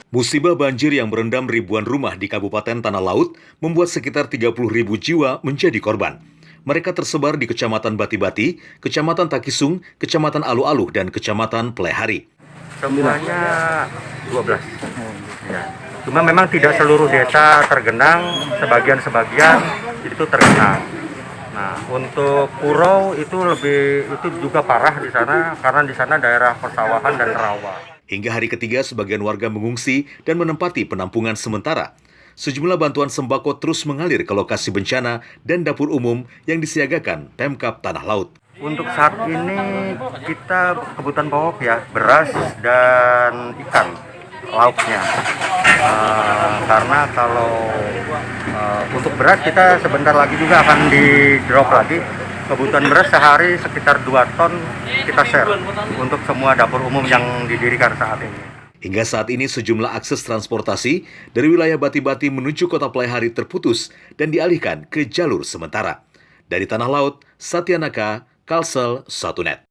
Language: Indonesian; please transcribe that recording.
Musibah banjir yang merendam ribuan rumah di Kabupaten Tanah Laut membuat sekitar 30.000 jiwa menjadi korban. Mereka tersebar di Kecamatan Bati-Bati, Kecamatan Takisung, Kecamatan Alu-Alu, dan Kecamatan Plehari. Semuanya 12. Ya. Cuma memang tidak seluruh desa tergenang, sebagian-sebagian itu tergenang. Nah, untuk Purau itu juga parah di sana karena di sana daerah persawahan dan rawa. Hingga hari ketiga, sebagian warga mengungsi dan menempati penampungan sementara. Sejumlah bantuan sembako terus mengalir ke lokasi bencana dan dapur umum yang disiagakan Pemkab Tanah Laut. Untuk saat ini kita kebutuhan pokok ya, beras dan ikan lauknya. Karena kalau untuk beras kita sebentar lagi juga akan di drop lagi. Kebutuhan beras sehari sekitar 2 ton kita share untuk semua dapur umum yang didirikan saat ini. Hingga saat ini sejumlah akses transportasi dari wilayah Bati-Bati menuju kota Plehari terputus dan dialihkan ke jalur sementara. Dari Tanah Laut, Satyanaka, Kalsel, Satunet.